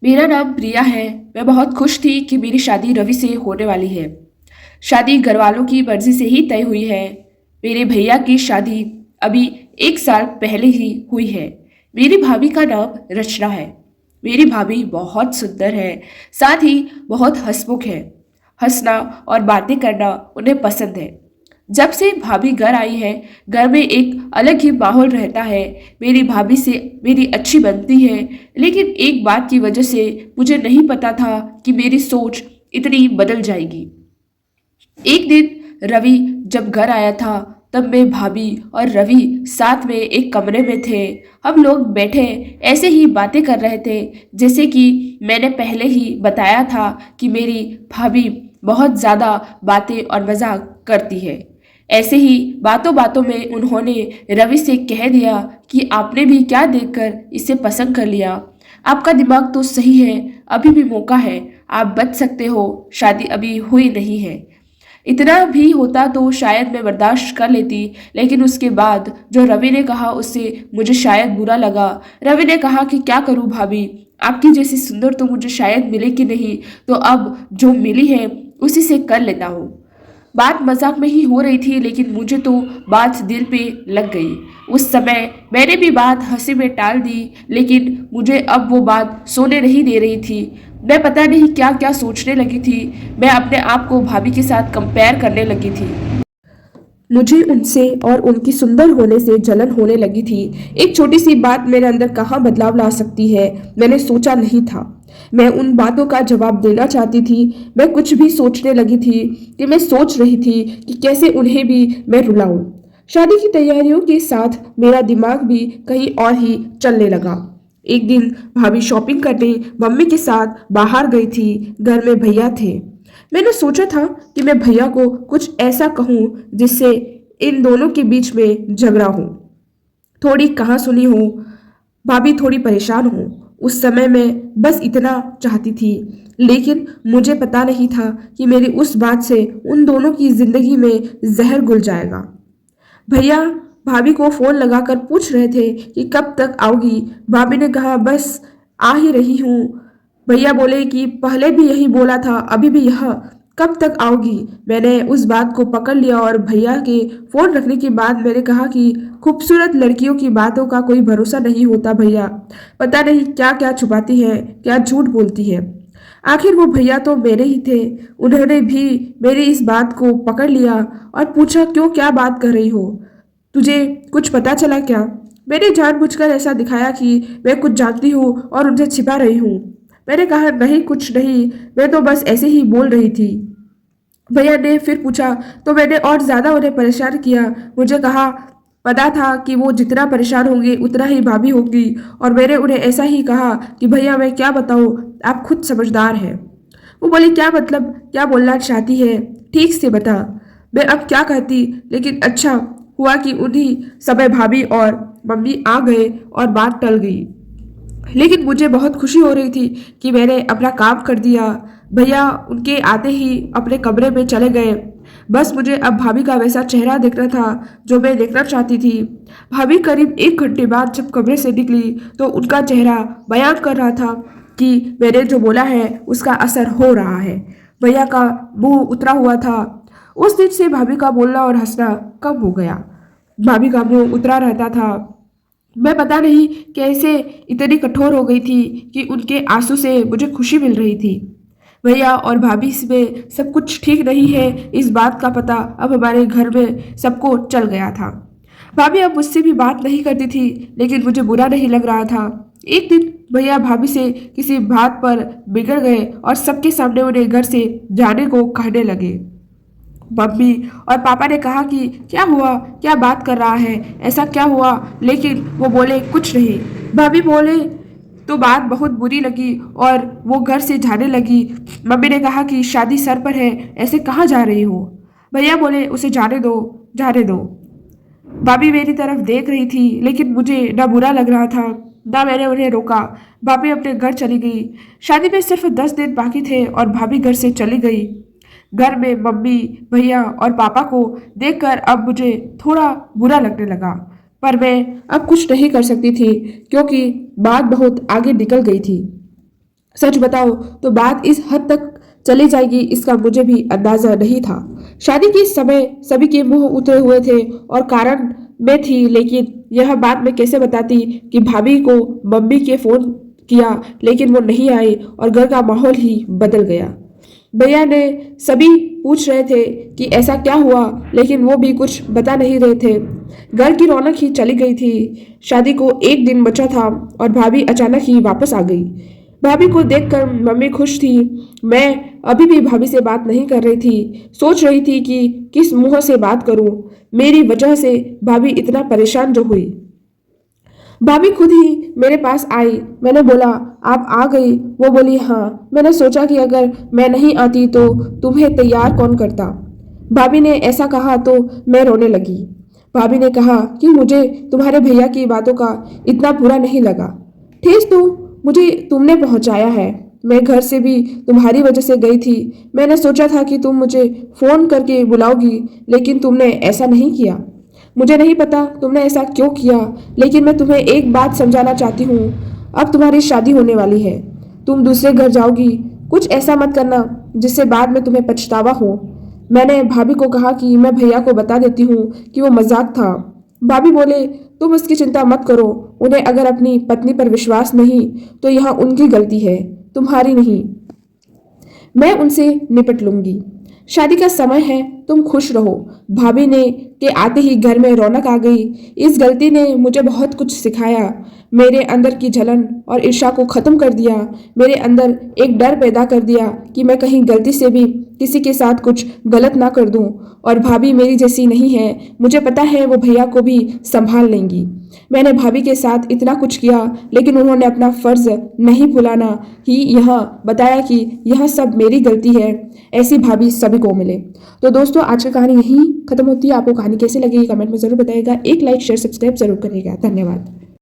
मेरा नाम प्रिया है। मैं बहुत खुश थी कि मेरी शादी रवि से होने वाली है। शादी घरवालों की मर्जी से ही तय हुई है। मेरे भैया की शादी अभी 1 साल पहले ही हुई है। मेरी भाभी का नाम रचना है। मेरी भाभी बहुत सुंदर है, साथ ही बहुत हंसमुख है। हंसना और बातें करना उन्हें पसंद है। जब से भाभी घर आई है, घर में एक अलग ही माहौल रहता है। मेरी भाभी से मेरी अच्छी बनती है, लेकिन एक बात की वजह से मुझे नहीं पता था कि मेरी सोच इतनी बदल जाएगी। एक दिन रवि जब घर आया था, तब मैं, भाभी और रवि साथ में एक कमरे में थे। हम लोग बैठे ऐसे ही बातें कर रहे थे, जैसे कि मैंने पहले ही बताया था कि मेरी भाभी बहुत ज़्यादा बातें और मजाक करती है। ऐसे ही बातों बातों में उन्होंने रवि से कह दिया कि आपने भी क्या देखकर इसे पसंद कर लिया। आपका दिमाग तो सही है, अभी भी मौका है, आप बच सकते हो, शादी अभी हुई नहीं है। इतना भी होता तो शायद मैं बर्दाश्त कर लेती, लेकिन उसके बाद जो रवि ने कहा उससे मुझे शायद बुरा लगा। रवि ने कहा कि क्या करूं भाभी, आपकी जैसी सुंदर तो मुझे शायद मिलेगी नहीं, तो अब जो मिली है उसी से कर लेता हूँ। बात मजाक में ही हो रही थी, लेकिन मुझे तो बात दिल पे लग गई। उस समय मैंने भी बात हंसी में टाल दी, लेकिन मुझे अब वो बात सोने नहीं दे रही थी। मैं पता नहीं क्या क्या सोचने लगी थी। मैं अपने आप को भाभी के साथ कंपेयर करने लगी थी। मुझे उनसे और उनकी सुंदर होने से जलन होने लगी थी। एक छोटी सी बात मेरे अंदर कहाँ बदलाव ला सकती है, मैंने सोचा नहीं था। मैं उन बातों का जवाब देना चाहती थी। मैं कुछ भी सोचने लगी थी कि मैं सोच रही थी कि कैसे उन्हें भी मैं रुलाऊं। शादी की तैयारियों के साथ मेरा दिमाग भी कहीं और ही चलने लगा। एक दिन भाभी शॉपिंग करने मम्मी के साथ बाहर गई थी। घर में भैया थे। मैंने सोचा था कि मैं भैया को कुछ ऐसा कहूं जिससे इन दोनों के बीच में झगड़ा हो, थोड़ी कहा सुनी हो, भाभी थोड़ी परेशान हो। उस समय मैं बस इतना चाहती थी, लेकिन मुझे पता नहीं था कि मेरी उस बात से उन दोनों की जिंदगी में जहर घुल जाएगा। भैया भाभी को फोन लगाकर पूछ रहे थे कि कब तक आओगी। भाभी ने कहा बस आ ही रही हूँ। भैया बोले कि पहले भी यही बोला था, अभी भी यह, कब तक आओगी। मैंने उस बात को पकड़ लिया और भैया के फोन रखने के बाद मैंने कहा कि खूबसूरत लड़कियों की बातों का कोई भरोसा नहीं होता भैया, पता नहीं क्या क्या छुपाती है, क्या झूठ बोलती है। आखिर वो भैया तो मेरे ही थे। उन्होंने भी मेरी इस बात को पकड़ लिया और पूछा क्यों, क्या बात कर रही हो, तुझे कुछ पता चला क्या। मैंने जानबूझकर ऐसा दिखाया कि मैं कुछ जानती हूँ और उनसे छिपा रही हूँ। मैंने कहा नहीं, कुछ नहीं, मैं तो बस ऐसे ही बोल रही थी। भैया ने फिर पूछा तो मैंने और ज्यादा उन्हें परेशान किया। मुझे कहा पता था कि वो जितना परेशान होंगे उतना ही भाभी होगी, और मैंने उन्हें ऐसा ही कहा कि भैया मैं क्या बताऊँ, आप खुद समझदार हैं। वो बोली क्या मतलब, क्या बोलना चाहती है, ठीक से बता। मैं अब क्या कहती, लेकिन अच्छा हुआ कि उन्हीं समय भाभी और मम्मी आ गए और बात टल गई। लेकिन मुझे बहुत खुशी हो रही थी कि मैंने अपना काम कर दिया। भैया उनके आते ही अपने कमरे में चले गए। बस मुझे अब भाभी का वैसा चेहरा देखना था जो मैं देखना चाहती थी। भाभी करीब 1 घंटे बाद जब कमरे से निकली तो उनका चेहरा बयान कर रहा था कि मैंने जो बोला है उसका असर हो रहा है। भैया का मुंह उतरा हुआ था। उस दिन से भाभी का बोलना और हंसना कम हो गया। भाभी का मुंह उतरा रहता था। मैं पता नहीं कैसे इतनी कठोर हो गई थी कि उनके आंसू से मुझे खुशी मिल रही थी। भैया और भाभी में सब कुछ ठीक नहीं है, इस बात का पता अब हमारे घर में सबको चल गया था। भाभी अब मुझसे भी बात नहीं करती थी, लेकिन मुझे बुरा नहीं लग रहा था। एक दिन भैया भाभी से किसी बात पर बिगड़ गए और सबके सामने उन्हें घर से जाने को कहने लगे। मम्मी और पापा ने कहा कि क्या हुआ, क्या बात कर रहा है, ऐसा क्या हुआ, लेकिन वो बोले कुछ नहीं। भाभी बोले तो बात बहुत बुरी लगी और वो घर से जाने लगी। मम्मी ने कहा कि शादी सर पर है, ऐसे कहाँ जा रही हो। भैया बोले उसे जाने दो, जाने दो। भाभी मेरी तरफ देख रही थी, लेकिन मुझे ना बुरा लग रहा था, ना मैंने उन्हें रोका। भाभी अपने घर चली गई। शादी में सिर्फ 10 दिन बाकी थे और भाभी घर से चली गई। घर में मम्मी, भैया और पापा को देखकर अब मुझे थोड़ा बुरा लगने लगा, पर मैं अब कुछ नहीं कर सकती थी क्योंकि बात बहुत आगे निकल गई थी। सच बताओ तो बात इस हद तक चली जाएगी इसका मुझे भी अंदाजा नहीं था। शादी के समय सभी के मुंह उतरे हुए थे और कारण में थी, लेकिन यह बात मैं कैसे बताती कि भाभी को मम्मी के फोन किया लेकिन वो नहीं आई और घर का माहौल ही बदल गया। भैया ने सभी पूछ रहे थे कि ऐसा क्या हुआ, लेकिन वो भी कुछ बता नहीं रहे थे। घर की रौनक ही चली गई थी। शादी को एक दिन बचा था और भाभी अचानक ही वापस आ गई। भाभी को देखकर मम्मी खुश थी। मैं अभी भी भाभी से बात नहीं कर रही थी। सोच रही थी कि किस मुंह से बात करूं। मेरी वजह से भाभी इतना परेशान जो हुई। भाभी खुद ही मेरे पास आई। मैंने बोला, आप आ गई? वो बोली, हाँ। मैंने सोचा कि अगर मैं नहीं आती तो तुम्हें तैयार कौन करता। भाभी ने ऐसा कहा तो मैं रोने लगी। भाभी ने कहा कि मुझे तुम्हारे भैया की बातों का इतना बुरा नहीं लगा। ठेस तो मुझे तुमने पहुंचाया है। मैं घर से भी तुम्हारी वजह से गई थी। मैंने सोचा था कि तुम मुझे फोन करके बुलाओगी, लेकिन तुमने ऐसा नहीं किया। मुझे नहीं पता तुमने ऐसा क्यों किया, लेकिन मैं तुम्हें एक बात समझाना चाहती हूँ। अब तुम्हारी शादी होने वाली है। तुम दूसरे घर जाओगी। कुछ ऐसा मत करना जिससे बाद में तुम्हें पछतावा हो। मैंने भाभी को कहा कि मैं भैया को बता देती हूँ कि वो मजाक था। भाभी बोले, तुम उसकी चिंता मत करो। उन्हें अगर अपनी पत्नी पर विश्वास नहीं तो यह उनकी गलती है, तुम्हारी नहीं। मैं उनसे निपट लूंगी। शादी का समय है, तुम खुश रहो। भाभी ने के आते ही घर में रौनक आ गई। इस गलती ने मुझे बहुत कुछ सिखाया। मेरे अंदर की जलन और ईर्ष्या को खत्म कर दिया। मेरे अंदर एक डर पैदा कर दिया कि मैं कहीं गलती से भी किसी के साथ कुछ गलत ना कर दूं। और भाभी मेरी जैसी नहीं है। मुझे पता है वो भैया को भी संभाल लेंगी। मैंने भाभी के साथ इतना कुछ किया, लेकिन उन्होंने अपना फर्ज नहीं भुलाना ही यह बताया कि यह सब मेरी गलती है। ऐसी भाभी सभी को मिले। तो दोस्तों, आज की कहानी यहीं खत्म होती है। आपको कहानी कैसी लगी कमेंट में जरूर बताइएगा। एक लाइक शेयर सब्सक्राइब जरूर करिएगा। धन्यवाद।